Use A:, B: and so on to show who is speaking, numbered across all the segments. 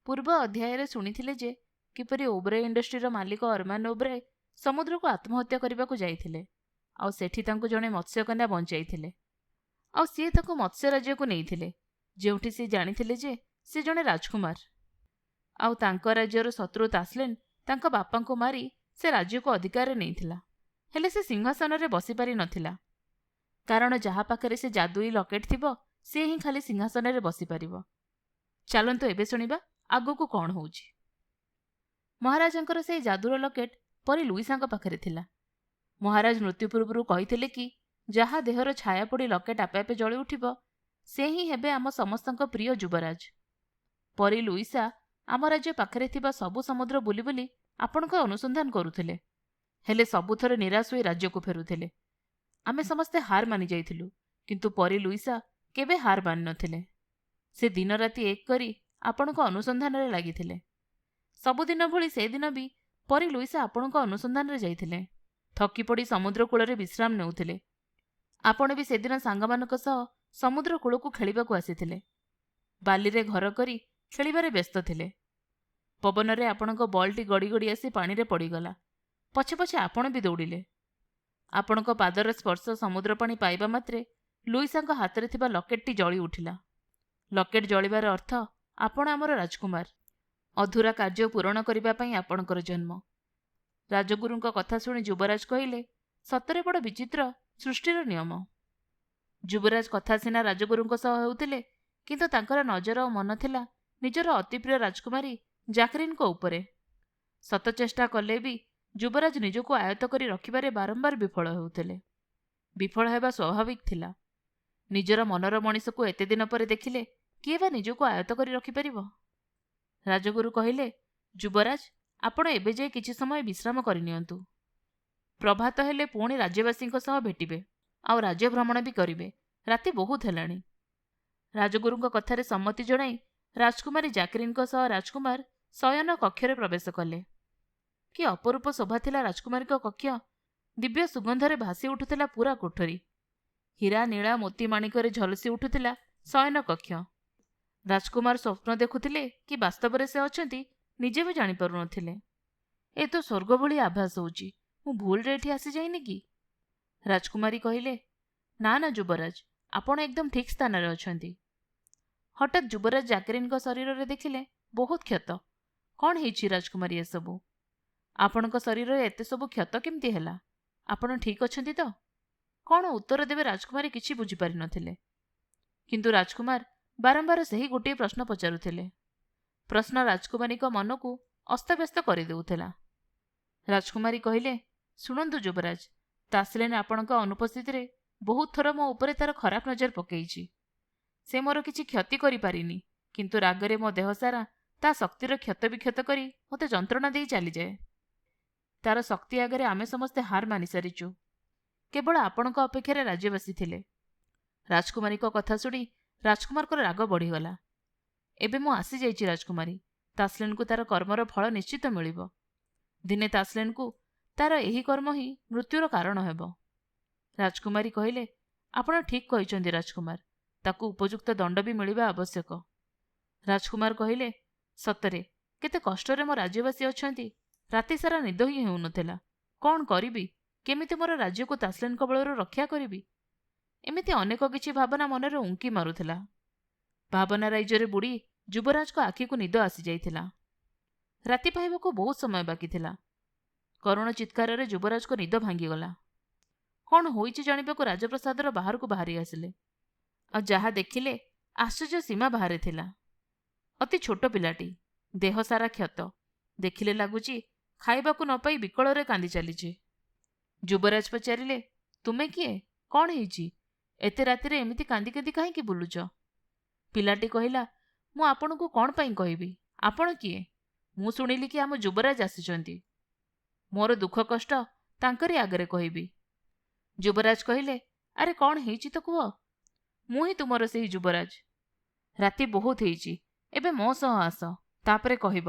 A: ପୂର୍ବ ଅଧ୍ୟାୟରେ ଶୁଣିଥିଲେ ଯେ କିପରି ଓବରାଏ ଇଣ୍ଡଷ୍ଟ୍ରିର ମାଲିକ ଅରମାନ ଓବରାଏ ସମୁଦ୍ରକୁ ଆତ୍ମହତ୍ୟା କରିବାକୁ ଯାଇଥିଲେ ଆଉ ସେଠି ତାଙ୍କୁ ଜଣେ ମତ୍ସ୍ୟକନ୍ୟା ବଞ୍ଚାଇଥିଲେ ଆଉ ସିଏ ତାକୁ ମତ୍ସ୍ୟ ରାଜ୍ୟକୁ ନେଇଥିଲେ ଯେଉଁଠି ସେ ଜାଣିଥିଲେ ଯେ ସେ ଜଣେ ରାଜକୁମାର ଆଉ ତାଙ୍କ ରାଜ୍ୟର ଶତ୍ରୁ ତାସଲେନ୍ ତାଙ୍କ ବାପାଙ୍କୁ ମାରି ସେ ରାଜ୍ୟକୁ ଅଧିକାରରେ ନେଇଥିଲା। ହେଲେ ସେ ସିଂହାସନରେ ବସିପାରି ନଥିଲା କାରଣ ଯାହା ପାଖରେ ସେ ଯାଦୁଇ ଲକେଟ୍ ଥିବ ସେ ହିଁ ଖାଲି ସିଂହାସନରେ ବସିପାରିବ। ଚାଲନ୍ତୁ ଏବେ ଶୁଣିବା ଆଗକୁ କ'ଣ ହେଉଛି। ମହାରାଜାଙ୍କର ସେଇ ଯାଦୁର ଲକେଟ୍ ପରି ଲୁଇସାଙ୍କ ପାଖରେ ଥିଲା। ମହାରାଜ ମୃତ୍ୟୁ ପୂର୍ବରୁ କହିଥିଲେ କି ଯାହା ଦେହର ଛାୟା ପଡ଼ି ଲକେଟ୍ ଆପେ ଆପେ ଜଳି ଉଠିବ ସେ ହିଁ ହେବେ ଆମ ସମସ୍ତଙ୍କ ପ୍ରିୟ ଯୁବରାଜ। ପରି ଲୁଇସା ଆମ ରାଜ୍ୟ ପାଖରେ ଥିବା ସବୁ ସମୁଦ୍ର ବୁଲି ବୁଲି ଆପଣଙ୍କ ଅନୁସନ୍ଧାନ କରୁଥିଲେ, ହେଲେ ସବୁଥର ନିରାଶ ହୋଇ ରାଜ୍ୟକୁ ଫେରୁଥିଲେ। ଆମେ ସମସ୍ତେ ହାର ମାନି ଯାଇଥିଲୁ, କିନ୍ତୁ ପରି ଲୁଇସା କେବେ ହାର ମାନି ନଥିଲେ। ସେ ଦିନ ରାତି ଏକ କରି ଆପଣଙ୍କ ଅନୁସନ୍ଧାନରେ ଲାଗିଥିଲେ। ସବୁଦିନ ଭଳି ସେଦିନ ବି ପରି ଲୁଇସା ଆପଣଙ୍କ ଅନୁସନ୍ଧାନରେ ଯାଇଥିଲେ। ଥକି ପଡ଼ି ସମୁଦ୍ର କୂଳରେ ବିଶ୍ରାମ ନେଉଥିଲେ। ଆପଣ ବି ସେଦିନ ସାଙ୍ଗମାନଙ୍କ ସହ ସମୁଦ୍ର କୂଳକୁ ଖେଳିବାକୁ ଆସିଥିଲେ। ବାଲିରେ ଘର କରି ଖେଳିବାରେ ବ୍ୟସ୍ତ ଥିଲେ। ପବନରେ ଆପଣଙ୍କ ବଲ୍ଟି ଗଡ଼ି ଗଡ଼ି ଆସି ପାଣିରେ ପଡ଼ିଗଲା। ପଛେ ପଛେ ଆପଣ ବି ଦୌଡ଼ିଲେ। ଆପଣଙ୍କ ପାଦର ସ୍ପର୍ଶ ସମୁଦ୍ର ପାଣି ପାଇବା ମାତ୍ରେ ଲୁଇସାଙ୍କ ହାତରେ ଥିବା ଲକେଟ୍ଟି ଜଳି ଉଠିଲା। ଲକେଟ୍ ଜଳିବାର ଅର୍ଥ ଆପଣ ଆମର ରାଜକୁମାର। ଅଧୁରା କାର୍ଯ୍ୟ ପୂରଣ କରିବା ପାଇଁ ଆପଣଙ୍କର ଜନ୍ମ। ରାଜଗୁରୁଙ୍କ କଥା ଶୁଣି ଯୁବରାଜ କହିଲେ, ସତରେ ବଡ଼ ବିଚିତ୍ର ସୃଷ୍ଟିର ନିୟମ। ଯୁବରାଜ କଥା ସିନା ରାଜଗୁରୁଙ୍କ ସହ ହେଉଥିଲେ, କିନ୍ତୁ ତାଙ୍କର ନଜର ଓ ମନ ଥିଲା ନିଜର ଅତିପ୍ରିୟ ରାଜକୁମାରୀ ଜାକରିନ୍ଙ୍କ ଉପରେ। ଶତ ଚେଷ୍ଟା କଲେ ବି ଯୁବରାଜ ନିଜକୁ ଆୟତ୍ତ କରି ରଖିବାରେ ବାରମ୍ବାର ବିଫଳ ହେଉଥିଲେ। ବିଫଳ ହେବା ସ୍ୱାଭାବିକ ଥିଲା। ନିଜର ମନର ମଣିଷକୁ ଏତେ ଦିନ ପରେ ଦେଖିଲେ କିଏ ବା ନିଜକୁ ଆୟତ୍ତ କରି ରଖିପାରିବ? ରାଜଗୁରୁ କହିଲେ, ଯୁବରାଜ, ଆପଣ ଏବେ ଯାଇ କିଛି ସମୟ ବିଶ୍ରାମ କରିନିଅନ୍ତୁ। ପ୍ରଭାତ ହେଲେ ପୁଣି ରାଜ୍ୟବାସୀଙ୍କ ସହ ଭେଟିବେ ଆଉ ରାଜ୍ୟ ଭ୍ରମଣ ବି କରିବେ। ରାତି ବହୁତ ହେଲାଣି। ରାଜଗୁରୁଙ୍କ କଥାରେ ସମ୍ମତି ଜଣାଇ ରାଜକୁମାରୀ ଜାକରିନ୍ଙ୍କ ସହ ରାଜକୁମାର ଶୟନ କକ୍ଷରେ ପ୍ରବେଶ କଲେ। କି ଅପରୂପ ଶୋଭା ଥିଲା ରାଜକୁମାରୀଙ୍କ କକ୍ଷ। ଦିବ୍ୟ ସୁଗନ୍ଧରେ ଭାସି ଉଠୁଥିଲା ପୁରା କୋଠରୀ। ହୀରା ନୀଳା ମୋତି ମାଣିକରେ ଝଲସି ଉଠୁଥିଲା ଶୟନ କକ୍ଷ। ରାଜକୁମାର ସ୍ୱପ୍ନ ଦେଖୁଥିଲେ କି ବାସ୍ତବରେ ସେ ଅଛନ୍ତି ନିଜେ ବି ଜାଣିପାରୁନଥିଲେ। ଏ ତ ସ୍ୱର୍ଗ ଭଳି ଆଭାସ ହେଉଛି। ମୁଁ ଭୁଲରେ ଏଠି ଆସିଯାଇନି କି? ରାଜକୁମାରୀ କହିଲେ, ନା ନା ଯୁବରାଜ, ଆପଣ ଏକଦମ ଠିକ୍ ସ୍ଥାନରେ ଅଛନ୍ତି। ହଠାତ୍ ଯୁବରାଜ ଜାକରିନ୍ଙ୍କ ଶରୀରରେ ଦେଖିଲେ ବହୁତ କ୍ଷତ। କ'ଣ ହେଇଛି ରାଜକୁମାରୀ ଏସବୁ? ଆପଣଙ୍କ ଶରୀରରେ ଏତେ ସବୁ କ୍ଷତ କେମିତି ହେଲା? ଆପଣ ଠିକ୍ ଅଛନ୍ତି ତ? କ'ଣ ଉତ୍ତର ଦେବେ ରାଜକୁମାରୀ କିଛି ବୁଝିପାରିନଥିଲେ। କିନ୍ତୁ ରାଜକୁମାର ବାରମ୍ବାର ସେହି ଗୋଟିଏ ପ୍ରଶ୍ନ ପଚାରୁଥିଲେ। ପ୍ରଶ୍ନ ରାଜକୁମାରୀଙ୍କ ମନକୁ ଅସ୍ତବ୍ୟସ୍ତ କରିଦେଉଥିଲା। ରାଜକୁମାରୀ କହିଲେ, ଶୁଣନ୍ତୁ ଯୁବରାଜ, ତାସଲେନ୍ ଆପଣଙ୍କ ଅନୁପସ୍ଥିତିରେ ବହୁତ ଥର ମୋ ଉପରେ ତାର ଖରାପ ନଜର ପକାଇଛି। ସେ ମୋର କିଛି କ୍ଷତି କରିପାରିନି, କିନ୍ତୁ ରାଗରେ ମୋ ଦେହ ସାରା ତା ଶକ୍ତିର କ୍ଷତ ବିକ୍ଷତ କରି ମୋତେ ଯନ୍ତ୍ରଣା ଦେଇ ଚାଲିଯାଏ। ତାର ଶକ୍ତି ଆଗରେ ଆମେ ସମସ୍ତେ ହାର ମାନିସାରିଛୁ। କେବଳ ଆପଣଙ୍କ ଅପେକ୍ଷାରେ ରାଜ୍ୟବାସୀ ଥିଲେ। ରାଜକୁମାରୀଙ୍କ କଥା ଶୁଣି ରାଜକୁମାରଙ୍କର ରାଗ ବଢ଼ିଗଲା। ଏବେ ମୁଁ ଆସିଯାଇଛି ରାଜକୁମାରୀ। ତାସଲେନ୍କୁ ତାର କର୍ମର ଫଳ ନିଶ୍ଚିତ ମିଳିବ। ଦିନେ ତାସଲେନ୍କୁ ତାର ଏହି କର୍ମ ହିଁ ମୃତ୍ୟୁର କାରଣ ହେବ। ରାଜକୁମାରୀ କହିଲେ, ଆପଣ ଠିକ୍ କହିଛନ୍ତି ରାଜକୁମାର। ତାକୁ ଉପଯୁକ୍ତ ଦଣ୍ଡ ବି ମିଳିବା ଆବଶ୍ୟକ। ରାଜକୁମାର କହିଲେ, ସତରେ କେତେ କଷ୍ଟରେ ମୋ ରାଜ୍ୟବାସୀ ଅଛନ୍ତି। ରାତି ସାରା ନିଦ ହିଁ ହେଉନଥିଲା। କ'ଣ କରିବି? କେମିତି ମୋର ରାଜ୍ୟକୁ ତାସଲେନ୍ଙ୍କ ବଳରୁ ରକ୍ଷା କରିବି? ଏମିତି ଅନେକ କିଛି ଭାବନା ମନରେ ଉଙ୍କି ମାରୁଥିଲା। ଭାବନା ରାଜ୍ୟରେ ବୁଡ଼ି ଯୁବରାଜଙ୍କ ଆଖିକୁ ନିଦ ଆସିଯାଇଥିଲା। ରାତି ପାହିବାକୁ ବହୁତ ସମୟ ବାକି ଥିଲା। କରୁଣ ଚିତ୍କାରରେ ଯୁବରାଜଙ୍କ ନିଦ ଭାଙ୍ଗିଗଲା। କ'ଣ ହୋଇଛି ଜାଣିବାକୁ ରାଜପ୍ରସାଦର ବାହାରକୁ ବାହାରି ଆସିଲେ। ଆଉ ଯାହା ଦେଖିଲେ ଆଶ୍ଚର୍ଯ୍ୟ ସୀମା ବାହାରେ ଥିଲା। ଅତି ଛୋଟ ପିଲାଟି, ଦେହ ସାରା କ୍ଷତ। ଦେଖିଲେ ଲାଗୁଛି ଖାଇବାକୁ ନ ପାଇ ବିକଳରେ କାନ୍ଦି ଚାଲିଛି। ଯୁବରାଜ ପଚାରିଲେ, ତୁମେ କିଏ? କ'ଣ ହେଇଛି? ଏତେ ରାତିରେ ଏମିତି କାନ୍ଦି କାନ୍ଦି କାହିଁକି ବୁଲୁଛ? ପିଲାଟି କହିଲା, ମୁଁ ଆପଣଙ୍କୁ କ'ଣ ପାଇଁ କହିବି? ଆପଣ କିଏ? ମୁଁ ଶୁଣିଲି କି ଆମ ଯୁବରାଜ ଆସିଛନ୍ତି। ମୋର ଦୁଃଖ କଷ୍ଟ ତାଙ୍କରି ଆଗରେ କହିବି। ଯୁବରାଜ କହିଲେ, ଆରେ କ'ଣ ହେଇଛି ତ କୁହ। ମୁଁ ହିଁ ତୁମର ସେହି ଯୁବରାଜ। ରାତି ବହୁତ ହେଇଛି, ଏବେ ମୋ ସହ ଆସ, ତାପରେ କହିବ।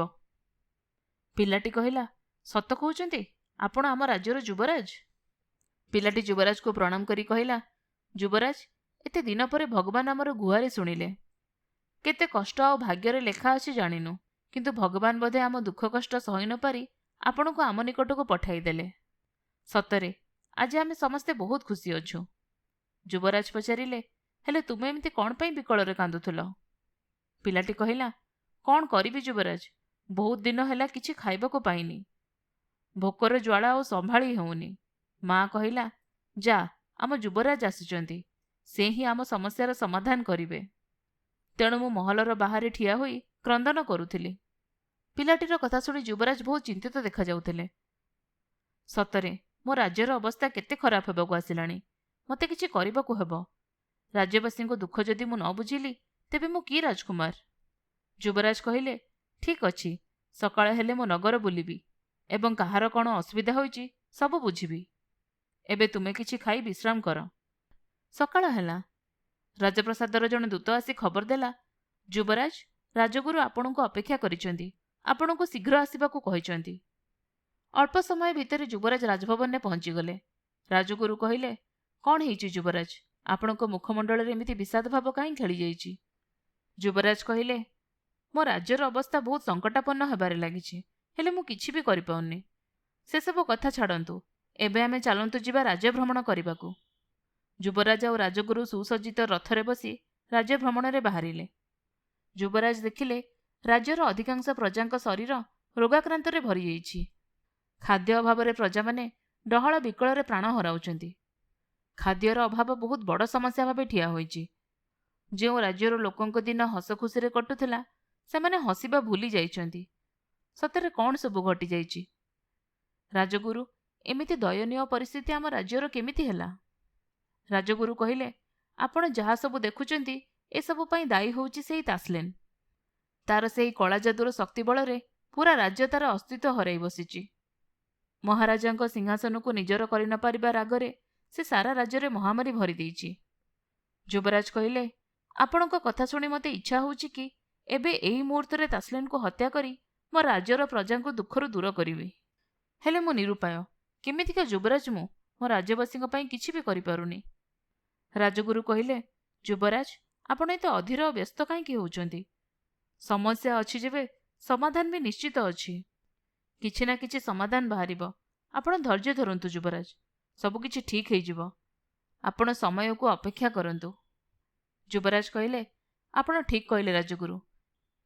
A: ପିଲାଟି କହିଲା, ସତ କହୁଛନ୍ତି? ଆପଣ ଆମ ରାଜ୍ୟର ଯୁବରାଜ? ପିଲାଟି ଯୁବରାଜକୁ ପ୍ରଣାମ କରି କହିଲା, ଯୁବରାଜ, ଏତେ ଦିନ ପରେ ଭଗବାନ ଆମର ଗୁହାରି ଶୁଣିଲେ। କେତେ କଷ୍ଟ ଆଉ ଭାଗ୍ୟରେ ଲେଖା ଅଛି ଜାଣିନୁ, କିନ୍ତୁ ଭଗବାନ ବୋଧେ ଆମ ଦୁଃଖ କଷ୍ଟ ସହି ନ ପାରି ଆପଣଙ୍କୁ ଆମ ନିକଟକୁ ପଠାଇଦେଲେ। ସତରେ ଆଜି ଆମେ ସମସ୍ତେ ବହୁତ ଖୁସି ଅଛୁ। ଯୁବରାଜ ପଚାରିଲେ, ହେଲେ ତୁମେ ଏମିତି କ'ଣ ପାଇଁ ବିକଳରେ କାନ୍ଦୁଥିଲ? ପିଲାଟି କହିଲା, କ'ଣ କରିବି ଯୁବରାଜ, ବହୁତ ଦିନ ହେଲା କିଛି ଖାଇବାକୁ ପାଇନି। ଭୋକର ଜ୍ୱାଳା ଆଉ ସମ୍ଭାଳି ହେଉନି। ମା କହିଲା, ଯା, ଆମ ଯୁବରାଜ ଆସିଛନ୍ତି, ସେ ହିଁ ଆମ ସମସ୍ୟାର ସମାଧାନ କରିବେ। ତେଣୁ ମୁଁ ମହଲର ବାହାରେ ଠିଆ ହୋଇ କ୍ରନ୍ଦନ କରୁଥିଲି। ପିଲାଟିର କଥା ଶୁଣି ଯୁବରାଜ ବହୁତ ଚିନ୍ତିତ ଦେଖାଯାଉଥିଲେ। ସତରେ ମୋ ରାଜ୍ୟର ଅବସ୍ଥା କେତେ ଖରାପ ହେବାକୁ ଆସିଲାଣି। ମୋତେ କିଛି କରିବାକୁ ହେବ। ରାଜ୍ୟବାସୀଙ୍କ ଦୁଃଖ ଯଦି ମୁଁ ନ ବୁଝିଲି, ତେବେ ମୁଁ କି ରାଜକୁମାର? ଯୁବରାଜ କହିଲେ, ଠିକ୍ ଅଛି, ସକାଳ ହେଲେ ମୁଁ ନଗର ବୁଲିବି ଏବଂ କାହାର କ'ଣ ଅସୁବିଧା ହୋଇଛି ସବୁ ବୁଝିବି। ଏବେ ତୁମେ କିଛି ଖାଇ ବିଶ୍ରାମ କର। ସକାଳ ହେଲା। ରାଜପ୍ରସାଦର ଜଣେ ଦୂତ ଆସି ଖବର ଦେଲା, ଯୁବରାଜ, ରାଜଗୁରୁ ଆପଣଙ୍କୁ ଅପେକ୍ଷା କରିଛନ୍ତି, ଆପଣଙ୍କୁ ଶୀଘ୍ର ଆସିବାକୁ କହିଛନ୍ତି। ଅଳ୍ପ ସମୟ ଭିତରେ ଯୁବରାଜ ରାଜଭବନରେ ପହଞ୍ଚିଗଲେ। ରାଜଗୁରୁ କହିଲେ, କ'ଣ ହେଇଛି ଯୁବରାଜ, ଆପଣଙ୍କ ମୁଖମଣ୍ଡଳରେ ଏମିତି ବିଷାଦ ଭାବ କାହିଁ ଖେଳିଯାଇଛି? ଯୁବରାଜ କହିଲେ, ମୋ ରାଜ୍ୟର ଅବସ୍ଥା ବହୁତ ସଙ୍କଟାପନ୍ନ ହେବାରେ ଲାଗିଛି, ହେଲେ ମୁଁ କିଛି ବି କରିପାରୁନି। ସେସବୁ କଥା ଛାଡ଼ନ୍ତୁ, ଏବେ ଆମେ ଚାଲନ୍ତୁ ଯିବା ରାଜ୍ୟ ଭ୍ରମଣ କରିବାକୁ। ଯୁବରାଜ ଆଉ ରାଜଗୁରୁ ସୁସଜ୍ଜିତ ରଥରେ ବସି ରାଜ୍ୟ ଭ୍ରମଣରେ ବାହାରିଲେ। ଯୁବରାଜ ଦେଖିଲେ, ରାଜ୍ୟର ଅଧିକାଂଶ ପ୍ରଜାଙ୍କ ଶରୀର ରୋଗାକ୍ରାନ୍ତରେ ଭରିଯାଇଛି। ଖାଦ୍ୟ ଅଭାବରେ ପ୍ରଜାମାନେ ଡହଳ ବିକଳରେ ପ୍ରାଣ ହରାଉଛନ୍ତି। ଖାଦ୍ୟର ଅଭାବ ବହୁତ ବଡ଼ ସମସ୍ୟା ଭାବେ ଠିଆ ହୋଇଛି। ଯେଉଁ ରାଜ୍ୟର ଲୋକଙ୍କ ଦିନ ହସ ଖୁସିରେ କଟୁଥିଲା, ସେମାନେ ହସିବା ଭୁଲି ଯାଇଛନ୍ତି। ସତରେ କ'ଣ ସବୁ ଘଟିଯାଇଛି? ରାଜଗୁରୁ, ଏମିତି ଦୟନୀୟ ପରିସ୍ଥିତି ଆମ ରାଜ୍ୟର କେମିତି ହେଲା? ରାଜଗୁରୁ କହିଲେ, ଆପଣ ଯାହା ସବୁ ଦେଖୁଛନ୍ତି, ଏସବୁ ପାଇଁ ଦାୟୀ ହେଉଛି ସେହି ତାସଲେନ୍। ତାର ସେହି କଳା ଯାଦୁର ଶକ୍ତି ବଳରେ ପୁରା ରାଜ୍ୟ ତାର ଅସ୍ତିତ୍ୱ ହରାଇ ବସିଛି। ମହାରାଜାଙ୍କ ସିଂହାସନକୁ ନିଜର କରି ନ ପାରିବା ରାଗରେ ସେ ସାରା ରାଜ୍ୟରେ ମହାମାରୀ ଭରିଦେଇଛି। ଯୁବରାଜ କହିଲେ, ଆପଣଙ୍କ କଥା ଶୁଣି ମୋତେ ଇଚ୍ଛା ହେଉଛି କି ଏବେ ଏହି ମୁହୂର୍ତ୍ତରେ ତାସଲେନ୍କୁ ହତ୍ୟା କରି ମୋ ରାଜ୍ୟର ପ୍ରଜାଙ୍କୁ ଦୁଃଖରୁ ଦୂର କରିବି। ହେଲେ ମୁଁ ନିରୁପାୟ। କେମିତିକା ଯୁବରାଜ ମୁଁ, ମୋ ରାଜ୍ୟବାସୀଙ୍କ ପାଇଁ କିଛି ବି କରିପାରୁନି। ରାଜଗୁରୁ କହିଲେ, ଯୁବରାଜ, ଆପଣ ଏତେ ଅଧୀର ଓ ବ୍ୟସ୍ତ କାହିଁକି ହେଉଛନ୍ତି? ସମସ୍ୟା ଅଛି ଯେବେ ସମାଧାନ ବି ନିଶ୍ଚିତ ଅଛି। କିଛି ନା କିଛି ସମାଧାନ ବାହାରିବ। ଆପଣ ଧୈର୍ଯ୍ୟ ଧରନ୍ତୁ ଯୁବରାଜ, ସବୁକିଛି ଠିକ୍ ହେଇଯିବ। ଆପଣ ସମୟକୁ ଅପେକ୍ଷା କରନ୍ତୁ। ଯୁବରାଜ କହିଲେ, ଆପଣ ଠିକ୍ କହିଲେ ରାଜଗୁରୁ,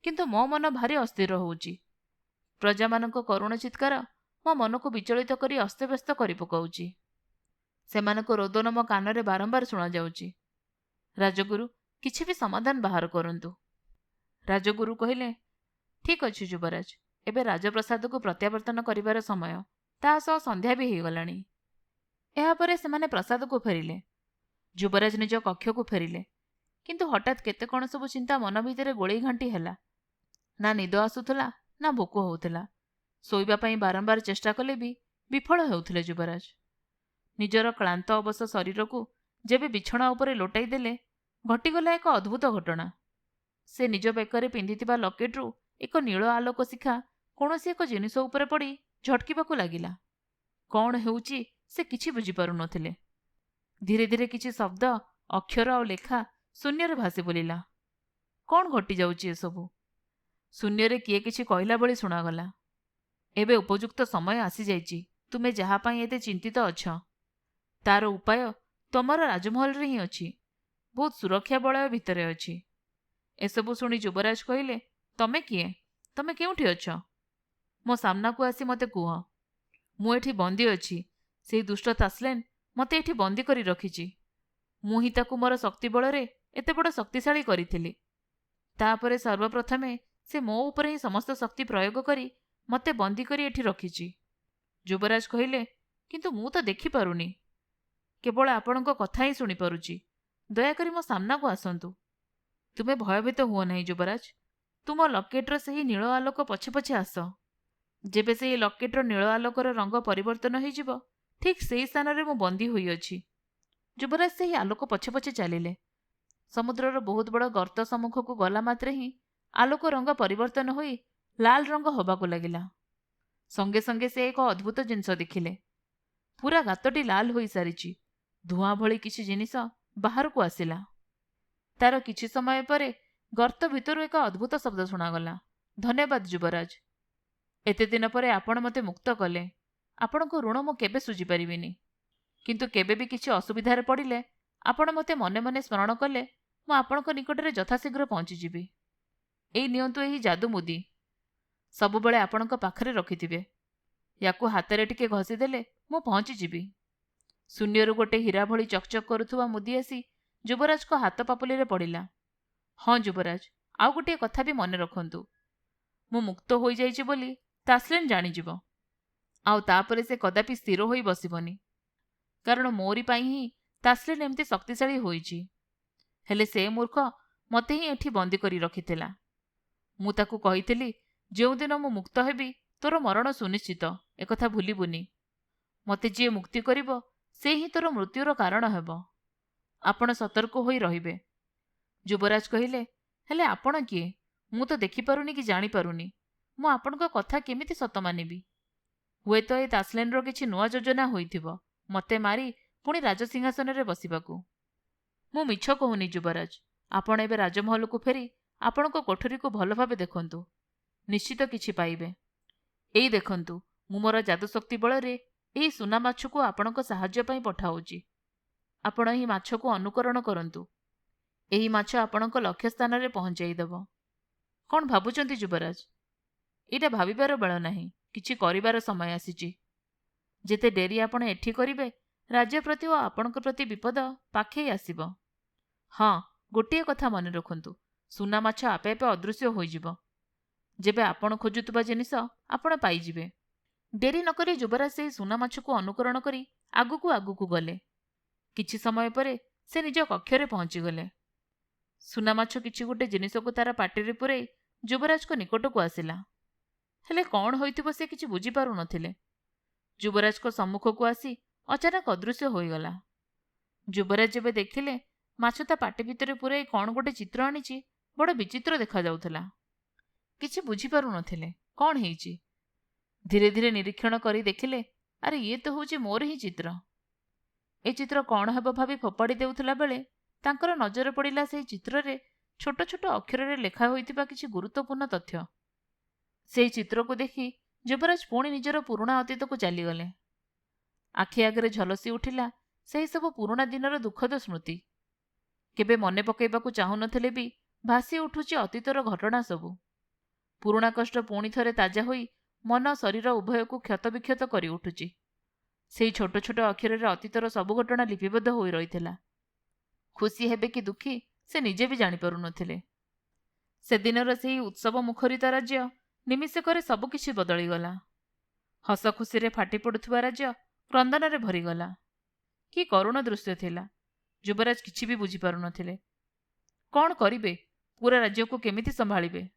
A: କିନ୍ତୁ ମୋ ମନ ଭାରି ଅସ୍ଥିର ହେଉଛି। ପ୍ରଜାମାନଙ୍କ କରୁଣ ଚିତ୍କାର ମୋ ମନକୁ ବିଚଳିତ କରି ଅସ୍ତବ୍ୟସ୍ତ କରି ପକାଉଛି। ସେମାନଙ୍କ ରୋଦନ ମୋ କାନରେ ବାରମ୍ବାର ଶୁଣାଯାଉଛି। ରାଜଗୁରୁ, କିଛି ବି ସମାଧାନ ବାହାର କରନ୍ତୁ। ରାଜଗୁରୁ କହିଲେ, ଠିକ୍ ଅଛି ଯୁବରାଜ, ଏବେ ରାଜପ୍ରସାଦକୁ ପ୍ରତ୍ୟାବର୍ତ୍ତନ କରିବାର ସମୟ। ତା ସହ ସନ୍ଧ୍ୟା ବି ହେଇଗଲାଣି। ଏହାପରେ ସେମାନେ ପ୍ରସାଦକୁ ଫେରିଲେ। ଯୁବରାଜ ନିଜ କକ୍ଷକୁ ଫେରିଲେ। କିନ୍ତୁ ହଠାତ୍ କେତେ କ'ଣ ସବୁ ଚିନ୍ତା ମନ ଭିତରେ ଗୋଳେଇ ଘାଣ୍ଟି ହେଲା। ନା ନିଦ ଆସୁଥିଲା, ନା ଭୋକ ହେଉଥିଲା। ଶୋଇବା ପାଇଁ ବାରମ୍ବାର ଚେଷ୍ଟା କଲେ ବି ବିଫଳ ହେଉଥିଲେ ଯୁବରାଜ। ନିଜର କ୍ଳାନ୍ତ ଅବଶ ଶରୀରକୁ ଯେବେ ବିଛଣା ଉପରେ ଲୋଟାଇ ଦେଲେ, ଘଟିଗଲା ଏକ ଅଦ୍ଭୁତ ଘଟଣା। ସେ ନିଜ ବେକରେ ପିନ୍ଧିଥିବା ଲକେଟ୍ରୁ ଏକ ନୀଳ ଆଲୋକ ଶିଖା କୌଣସି ଏକ ଜିନିଷ ଉପରେ ପଡ଼ି ଝଟକିବାକୁ ଲାଗିଲା। କ'ଣ ହେଉଛି ସେ କିଛି ବୁଝିପାରୁନଥିଲେ। ଧୀରେ ଧୀରେ କିଛି ଶବ୍ଦ, ଅକ୍ଷର ଆଉ ଲେଖା ଶୂନ୍ୟରେ ଭାସି ବୁଲିଲା। କ'ଣ ଘଟିଯାଉଛି ଏସବୁ? ଶୂନ୍ୟରେ କିଏ କିଛି କହିଲା ଭଳି ଶୁଣାଗଲା, ଏବେ ଉପଯୁକ୍ତ ସମୟ ଆସିଯାଇଛି। ତୁମେ ଯାହା ପାଇଁ ଏତେ ଚିନ୍ତିତ ଅଛ, ତାର ଉପାୟ ତମର ରାଜମହଲରେ ହିଁ ଅଛି, ବହୁତ ସୁରକ୍ଷା ବଳୟ ଭିତରେ ଅଛି। ଏସବୁ ଶୁଣି ଯୁବରାଜ କହିଲେ, ତମେ କିଏ? ତମେ କେଉଁଠି ଅଛ? ମୋ ସାମ୍ନାକୁ ଆସି ମୋତେ କୁହ। ମୁଁ ଏଠି ବନ୍ଦୀ ଅଛି। ସେହି ଦୁଷ୍ଟ ତାସଲେନ୍ ମୋତେ ଏଠି ବନ୍ଦୀ କରି ରଖିଛି। ମୁଁ ହିଁ ତାକୁ ମୋର ଶକ୍ତି ବଳରେ ଏତେ ବଡ଼ ଶକ୍ତିଶାଳୀ କରିଥିଲି। ତାପରେ ସର୍ବପ୍ରଥମେ ସେ ମୋ ଉପରେ ହିଁ ସମସ୍ତ ଶକ୍ତି ପ୍ରୟୋଗ କରି ମୋତେ ବନ୍ଦୀ କରି ଏଠି ରଖିଛି। ଯୁବରାଜ କହିଲେ, କିନ୍ତୁ ମୁଁ ତ ଦେଖିପାରୁନି, କେବଳ ଆପଣଙ୍କ କଥା ହିଁ ଶୁଣିପାରୁଛି। ଦୟାକରି ମୋ ସାମ୍ନାକୁ ଆସନ୍ତୁ। ତୁମେ ଭୟଭୀତ ହୁଅ ନାହିଁ ଯୁବରାଜ। ତୁମ ଲକେଟ୍ର ସେହି ନୀଳ ଆଲୋକ ପଛେ ପଛେ ଆସ। ଯେବେ ସେହି ଲକେଟ୍ର ନୀଳ ଆଲୋକର ରଙ୍ଗ ପରିବର୍ତ୍ତନ ହୋଇଯିବ, ଠିକ୍ ସେହି ସ୍ଥାନରେ ମୁଁ ବନ୍ଦୀ ହୋଇଅଛି। ଯୁବରାଜ ସେହି ଆଲୋକ ପଛେ ପଛେ ଚାଲିଲେ। ସମୁଦ୍ରର ବହୁତ ବଡ଼ ଗର୍ତ୍ତ ସମ୍ମୁଖକୁ ଗଲା ମାତ୍ରେ ହିଁ ଆଲୋକ ରଙ୍ଗ ପରିବର୍ତ୍ତନ ହୋଇ ଲାଲ ରଙ୍ଗ ହେବାକୁ ଲାଗିଲା। ସଙ୍ଗେ ସଙ୍ଗେ ସେ ଏକ ଅଦ୍ଭୁତ ଜିନିଷ ଦେଖିଲେ। ପୁରା ଗାତଟି ଲାଲ ହୋଇସାରିଛି। ଧୂଆଁ ଭଳି କିଛି ଜିନିଷ ବାହାରକୁ ଆସିଲା। ତାର କିଛି ସମୟ ପରେ ଗର୍ତ୍ତ ଭିତରୁ ଏକ ଅଦ୍ଭୁତ ଶବ୍ଦ ଶୁଣାଗଲା। ଧନ୍ୟବାଦ ଯୁବରାଜ। ଏତେ ଦିନ ପରେ ଆପଣ ମୋତେ ମୁକ୍ତ କଲେ। ଆପଣଙ୍କ ଋଣ ମୁଁ କେବେ ଶୁଝିପାରିବିନି। କିନ୍ତୁ କେବେ ବି କିଛି ଅସୁବିଧାରେ ପଡ଼ିଲେ ଆପଣ ମୋତେ ମନେ ମନେ ସ୍ମରଣ କଲେ ମୁଁ ଆପଣଙ୍କ ନିକଟରେ ଯଥାଶୀଘ୍ର ପହଞ୍ଚିଯିବି। ଏଇ ନିଅନ୍ତୁ ଏହି ଯାଦୁ ମୁଦି, ସବୁବେଳେ ଆପଣଙ୍କ ପାଖରେ ରଖିଥିବେ। ୟାକୁ ହାତରେ ଟିକେ ଘଷିଦେଲେ ମୁଁ ପହଞ୍ଚିଯିବି। ଶୂନ୍ୟରୁ ଗୋଟେ ହୀରା ଭଳି ଚକଚକ୍ କରୁଥିବା ମୁଦି ଆସି ଯୁବରାଜଙ୍କ ହାତ ପାପୁଲିରେ ପଡ଼ିଲା। ହଁ ଯୁବରାଜ, ଆଉ ଗୋଟିଏ କଥା ବି ମନେ ରଖନ୍ତୁ। ମୁଁ ମୁକ୍ତ ହୋଇଯାଇଛି ବୋଲି ତାସଲିନ୍ ଜାଣିଯିବ, ଆଉ ତାପରେ ସେ କଦାପି ସ୍ଥିର ହୋଇ ବସିବନି। କାରଣ ମୋରି ପାଇଁ ହିଁ ତାସଲିନ୍ ଏମିତି ଶକ୍ତିଶାଳୀ ହୋଇଛି। ହେଲେ ସେ ମୂର୍ଖ ମୋତେ ହିଁ ଏଠି ବନ୍ଦୀ କରି ରଖିଥିଲା। ମୁଁ ତାକୁ କହିଥିଲି, ଯେଉଁଦିନ ମୁଁ ମୁକ୍ତ ହେବି ତୋର ମରଣ ସୁନିଶ୍ଚିତ, ଏକଥା ଭୁଲିବୁନି। ମୋତେ ଯିଏ ମୁକ୍ତି କରିବ ସେ ହିଁ ତୋର ମୃତ୍ୟୁର କାରଣ ହେବ। ଆପଣ ସତର୍କ ହୋଇ ରହିବେ। ଯୁବରାଜ କହିଲେ, ହେଲେ ଆପଣ କିଏ? ମୁଁ ତ ଦେଖିପାରୁନି କି ଜାଣିପାରୁନି। ମୁଁ ଆପଣଙ୍କ କଥା କେମିତି ସତ ମାନିବି? ହୁଏତ ଏ ତାସଲିନ୍‌ର କିଛି ନୂଆ ଯୋଜନା ହୋଇଥିବ ମୋତେ ମାରି ପୁଣି ରାଜସିଂହାସନରେ ବସିବାକୁ। ମୁଁ ମିଛ କହୁନି ଯୁବରାଜ। ଆପଣ ଏବେ ରାଜମହଲକୁ ଫେରି ଆପଣଙ୍କ କୋଠରୀକୁ ଭଲ ଭାବେ ଦେଖନ୍ତୁ। ନିଶ୍ଚିତ କିଛି ପାଇବେ। ଏଇ ଦେଖନ୍ତୁ, ମୁଁ ମୋର ଯାଦୁଶକ୍ତି ବଳରେ ଏହି ସୁନା ମାଛକୁ ଆପଣଙ୍କ ସାହାଯ୍ୟ ପାଇଁ ପଠାଉଛି। ଆପଣ ଏହି ମାଛକୁ ଅନୁକରଣ କରନ୍ତୁ। ଏହି ମାଛ ଆପଣଙ୍କ ଲକ୍ଷ୍ୟ ସ୍ଥାନରେ ପହଞ୍ଚାଇଦେବ। କ'ଣ ଭାବୁଛନ୍ତି ଯୁବରାଜ? ଏଇଟା ଭାବିବାର ବେଳ ନାହିଁ, କିଛି କରିବାର ସମୟ ଆସିଛି। ଯେତେ ଡେରି ଆପଣ ଏଠି କରିବେ ରାଜ୍ୟ ପ୍ରତି ଓ ଆପଣଙ୍କ ପ୍ରତି ବିପଦ ପାଖେଇ ଆସିବ। ହଁ, ଗୋଟିଏ କଥା ମନେ ରଖନ୍ତୁ, ସୁନା ମାଛ ଆପେ ଆପେ ଅଦୃଶ୍ୟ ହୋଇଯିବ। ଯେବେ ଆପଣ ଖୋଜୁଥିବା ଜିନିଷ ଆପଣ ପାଇଯିବେ। ଡେରି ନକରି ଯୁବରାଜ ସେହି ସୁନା ମାଛକୁ ଅନୁକରଣ କରି ଆଗକୁ ଆଗକୁ ଗଲେ। କିଛି ସମୟ ପରେ ସେ ନିଜ କକ୍ଷରେ ପହଞ୍ଚିଗଲେ। ସୁନା ମାଛ କିଛି ଗୋଟେ ଜିନିଷକୁ ତାର ପାଟିରେ ପୂରେଇ ଯୁବରାଜଙ୍କ ନିକଟକୁ ଆସିଲା। ହେଲେ କ'ଣ ହୋଇଥିବ ସେ କିଛି ବୁଝିପାରୁନଥିଲେ। ଯୁବରାଜଙ୍କ ସମ୍ମୁଖକୁ ଆସି ଅଚାନକ ଅଦୃଶ୍ୟ ହୋଇଗଲା। ଯୁବରାଜ ଯେବେ ଦେଖିଲେ ମାଛ ତା ପାଟି ଭିତରେ ପୂରାଇ କ'ଣ ଗୋଟେ ଚିତ୍ର ଆଣିଛି, ବଡ଼ ବିଚିତ୍ର ଦେଖାଯାଉଥିଲା। କିଛି ବୁଝିପାରୁନଥିଲେ କ'ଣ ହେଇଛି। ଧୀରେ ଧୀରେ ନିରୀକ୍ଷଣ କରି ଦେଖିଲେ, ଆରେ ଇଏ ତ ହେଉଛି ମୋର ହିଁ ଚିତ୍ର। ଏ ଚିତ୍ର କ'ଣ ହେବ ଭାବି ଫୋପାଡ଼ି ଦେଉଥିଲା ବେଳେ ତାଙ୍କର ନଜର ପଡ଼ିଲା ସେହି ଚିତ୍ରରେ ଛୋଟ ଛୋଟ ଅକ୍ଷରରେ ଲେଖା ହୋଇଥିବା କିଛି ଗୁରୁତ୍ୱପୂର୍ଣ୍ଣ ତଥ୍ୟ। ସେହି ଚିତ୍ରକୁ ଦେଖି ଯୁବରାଜ ପୁଣି ନିଜର ପୁରୁଣା ଅତୀତକୁ ଚାଲିଗଲେ। ଆଖି ଆଗରେ ଝଲସି ଉଠିଲା ସେହି ସବୁ ପୁରୁଣା ଦିନର ଦୁଃଖଦ ସ୍ମୃତି। କେବେ ମନେ ପକାଇବାକୁ ଚାହୁଁନଥିଲେ ବି ଭାସି ଉଠୁଛି ଅତୀତର ଘଟଣା ସବୁ। ପୁରୁଣା କଷ୍ଟ ପୁଣି ଥରେ ତାଜା ହୋଇ ମନ ଶରୀର ଉଭୟକୁ କ୍ଷତବିକ୍ଷତ କରି ଉଠୁଛି। ସେହି ଛୋଟ ଛୋଟ ଅକ୍ଷରରେ ଅତୀତର ସବୁ ଘଟଣା ଲିପିବଦ୍ଧ ହୋଇ ରହିଥିଲା। ଖୁସି ହେବେ କି ଦୁଃଖୀ ସେ ନିଜେ ବି ଜାଣିପାରୁନଥିଲେ। ସେଦିନର ସେହି ଉତ୍ସବ ମୁଖରିତ ରାଜ୍ୟ ନିମିଷକରେ ସବୁକିଛି ବଦଳିଗଲା। ହସ ଖୁସିରେ ଫାଟି ପଡ଼ୁଥିବା ରାଜ୍ୟ କ୍ରନ୍ଦନରେ ଭରିଗଲା। କି କରୁଣ ଦୃଶ୍ୟ ଥିଲା। ଯୁବରାଜ କିଛି ବି ବୁଝିପାରୁନଥିଲେ। କ'ଣ କରିବେ? ପୁରା ରାଜ୍ୟକୁ କେମିତି ସମ୍ଭାଳିବେ?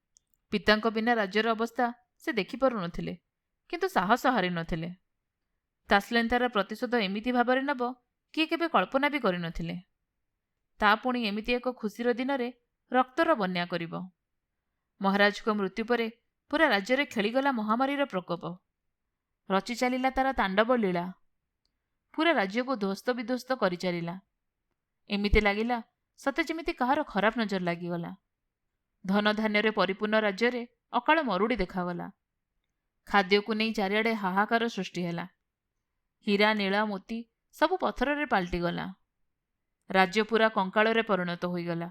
A: ପିତାଙ୍କ ବିନା ରାଜ୍ୟର ଅବସ୍ଥା ସେ ଦେଖିପାରୁନଥିଲେ, କିନ୍ତୁ ସାହସ ହାରିନଥିଲେ। ତାସଲିନ୍ ତାର ପ୍ରତିଶୋଧ ଏମିତି ଭାବରେ ନେବ କିଏ କେବେ କଳ୍ପନା ବି କରିନଥିଲେ। ତା ପୁଣି ଏମିତି ଏକ ଖୁସିର ଦିନରେ ରକ୍ତର ବନ୍ୟା କରିବ। ମହାରାଜଙ୍କ ମୃତ୍ୟୁ ପରେ ପୁରା ରାଜ୍ୟରେ ଖେଳିଗଲା ମହାମାରୀର ପ୍ରକୋପ। ରଚି ଚାଲିଲା ତାର ତାଣ୍ଡବ ଲୀଳା। ପୁରା ରାଜ୍ୟକୁ ଧ୍ୱସ୍ତ ବିଧ୍ୱସ୍ତ କରିଚାଲିଲା। ଏମିତି ଲାଗିଲା ସତେ ଯେମିତି କାହାର ଖରାପ ନଜର ଲାଗିଗଲା। ଧନ ଧାନ୍ୟରେ ପରିପୂର୍ଣ୍ଣ ରାଜ୍ୟରେ ଅକାଳ ମରୁଡ଼ି ଦେଖାଗଲା। ଖାଦ୍ୟକୁ ନେଇ ଚାରିଆଡ଼େ ହାହାକାର ସୃଷ୍ଟି ହେଲା। ହୀରା, ନୀଳା, ମୋତି ସବୁ ପଥରରେ ପାଲଟିଗଲା। ରାଜ୍ୟ ପୁରା କଙ୍କାଳରେ ପରିଣତ ହୋଇଗଲା।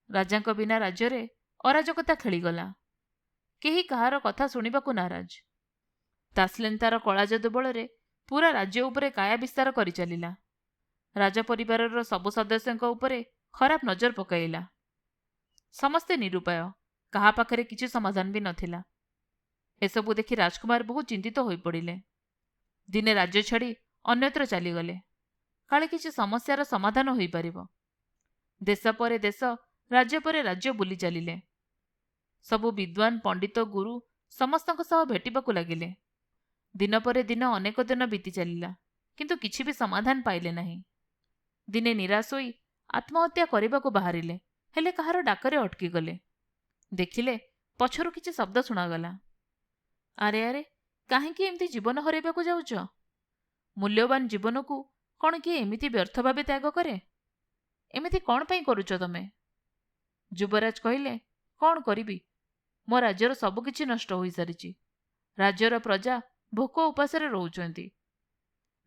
A: ରାଜାଙ୍କ ବିନା ରାଜ୍ୟରେ ଅରାଜକତା ଖେଳିଗଲା। କେହି କାହାର କଥା ଶୁଣିବାକୁ ନାରାଜ। ତାସଲିନ୍ ତାର କଳା ଯାଦୁ ବଳରେ ପୁରା ରାଜ୍ୟ ଉପରେ କାୟା ବିସ୍ତାର କରିଚାଲିଲା। ରାଜ ପରିବାରର ସବୁ ସଦସ୍ୟଙ୍କ ଉପରେ ଖରାପ ନଜର ପକାଇଲା। ସମସ୍ତେ ନିରୁପାୟ, କାହା ପାଖରେ କିଛି ସମାଧାନ ବି ନଥିଲା। ଏସବୁ ଦେଖି ରାଜକୁମାର ବହୁ ଚିନ୍ତିତ ହୋଇପଡ଼ିଲେ। ଦିନେ ରାଜ୍ୟ ଛାଡ଼ି ଅନ୍ୟତ୍ର ଚାଲିଗଲେ। କାଳେ କିଛି ସମସ୍ୟାର ସମାଧାନ ହୋଇପାରିବ। ଦେଶ ପରେ ଦେଶ, ରାଜ୍ୟ ପରେ ରାଜ୍ୟ ବୁଲି ଚାଲିଲେ। ସବୁ ବିଦ୍ୱାନ, ପଣ୍ଡିତ, ଗୁରୁ ସମସ୍ତଙ୍କ ସହ ଭେଟିବାକୁ ଲାଗିଲେ। ଦିନ ପରେ ଦିନ ଅନେକ ଦିନ ବିତି ଚାଲିଲା, କିନ୍ତୁ କିଛି ବି ସମାଧାନ ପାଇଲେ ନାହିଁ। ଦିନେ ନିରାଶ ହୋଇ ଆତ୍ମହତ୍ୟା କରିବାକୁ ବାହାରିଲେ, ହେଲେ କାହାର ଡାକରେ ଅଟକିଗଲେ। ଦେଖିଲେ ପଛରୁ କିଛି ଶବ୍ଦ ଶୁଣାଗଲା। ଆରେ ଆରେ, କାହିଁକି ଏମିତି ଜୀବନ ହରାଇବାକୁ ଯାଉଛ? ମୂଲ୍ୟବାନ ଜୀବନକୁ କ'ଣ କିଏ ଏମିତି ବ୍ୟର୍ଥ ଭାବେ ତ୍ୟାଗ କରେ? ଏମିତି କ'ଣ ପାଇଁ କରୁଛ ତମେ? ଯୁବରାଜ କହିଲେ, କ'ଣ କରିବି? ମୋ ରାଜ୍ୟର ସବୁକିଛି ନଷ୍ଟ ହୋଇସାରିଛି। ରାଜ୍ୟର ପ୍ରଜା ଭୋକ ଉପାସରେ ରହୁଛନ୍ତି,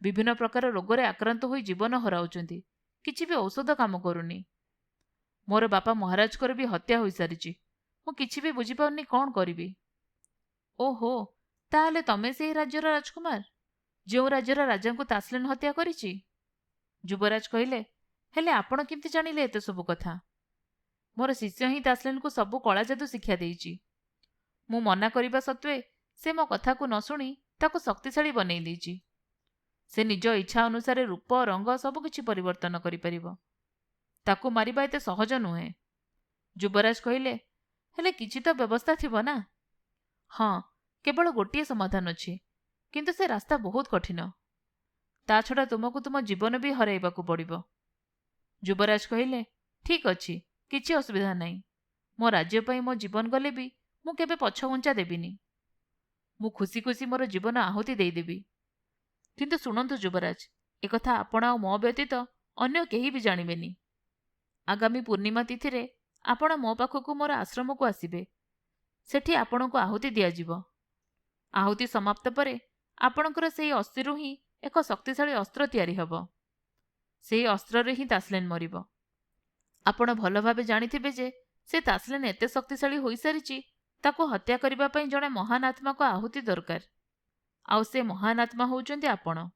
A: ବିଭିନ୍ନ ପ୍ରକାର ରୋଗରେ ଆକ୍ରାନ୍ତ ହୋଇ ଜୀବନ ହରାଉଛନ୍ତି। କିଛି ବି ଔଷଧ କାମ କରୁନି। ମୋର ବାପା ମହାରାଜଙ୍କର ବି ହତ୍ୟା ହୋଇସାରିଛି। ମୁଁ କିଛି ବି ବୁଝିପାରୁନି କ'ଣ କରିବି। ଓହୋ, ତାହେଲେ ତମେ ସେହି ରାଜ୍ୟର ରାଜକୁମାର, ଯେଉଁ ରାଜ୍ୟର ରାଜାଙ୍କୁ ତାସଲିନ୍ ହତ୍ୟା କରିଛି? ଯୁବରାଜ କହିଲେ। ହେଲେ ଆପଣ କେମିତି ଜାଣିଲେ ଏତେ ସବୁ କଥା? ମୋର ଶିଷ୍ୟ ହିଁ ତାସଲିନ୍କୁ ସବୁ କଳା ଯାଦୁ ଶିକ୍ଷା ଦେଇଛି। ମୁଁ ମନା କରିବା ସତ୍ତ୍ୱେ ସେ ମୋ କଥାକୁ ନ ଶୁଣି ତାକୁ ଶକ୍ତିଶାଳୀ ବନେଇ ଦେଇଛି। ସେ ନିଜ ଇଚ୍ଛା ଅନୁସାରେ ରୂପ ରଙ୍ଗ ସବୁକିଛି ପରିବର୍ତ୍ତନ କରିପାରିବ। ତାକୁ ମାରିବା ଏତେ ସହଜ ନୁହେଁ। ଯୁବରାଜ କହିଲେ। ହେଲେ କିଛି ତ ବ୍ୟବସ୍ଥା ଥିବ ନା? ହଁ, କେବଳ ଗୋଟିଏ ସମାଧାନ ଅଛି, କିନ୍ତୁ ସେ ରାସ୍ତା ବହୁତ କଠିନ। ତା ଛଡ଼ା ତୁମକୁ ତୁମ ଜୀବନ ବି ହରାଇବାକୁ ପଡ଼ିବ। ଯୁବରାଜ କହିଲେ, ଠିକ୍ ଅଛି, କିଛି ଅସୁବିଧା ନାହିଁ। ମୋ ରାଜ୍ୟ ପାଇଁ ମୋ ଜୀବନ ଗଲେ ବି ମୁଁ କେବେ ପଛଘୁଞ୍ଚା ଦେବିନି। ମୁଁ ଖୁସି ଖୁସି ମୋର ଜୀବନ ଆହୁତି ଦେଇଦେବି। କିନ୍ତୁ ଶୁଣନ୍ତୁ ଯୁବରାଜ, ଏକଥା ଆପଣ ଆଉ ମୋ ବ୍ୟତୀତ ଅନ୍ୟ କେହି ବି ଜାଣିବେନି। ଆଗାମୀ ପୂର୍ଣ୍ଣିମା ତିଥିରେ ଆପଣ ମୋ ପାଖକୁ ମୋର ଆଶ୍ରମକୁ ଆସିବେ। ସେଠି ଆପଣଙ୍କୁ ଆହୁତି ଦିଆଯିବ। ଆହୁତି ସମାପ୍ତ ପରେ ଆପଣଙ୍କର ସେହି ଅସ୍ଥିରୁ ହିଁ ଏକ ଶକ୍ତିଶାଳୀ ଅସ୍ତ୍ର ତିଆରି ହେବ। ସେହି ଅସ୍ତ୍ରରେ ହିଁ ତାସଲିନ୍ ମରିବ। ଆପଣ ଭଲ ଭାବେ ଜାଣିଥିବେ ଯେ ସେ ତାସଲିନ୍ ଏତେ ଶକ୍ତିଶାଳୀ ହୋଇସାରିଛି, ତାକୁ ହତ୍ୟା କରିବା ପାଇଁ ଜଣେ ମହାନ ଆତ୍ମାଙ୍କ ଆହୁତି ଦରକାର। ଆଉ ସେ ମହାନ ଆତ୍ମା ହେଉଛନ୍ତି ଆପଣ।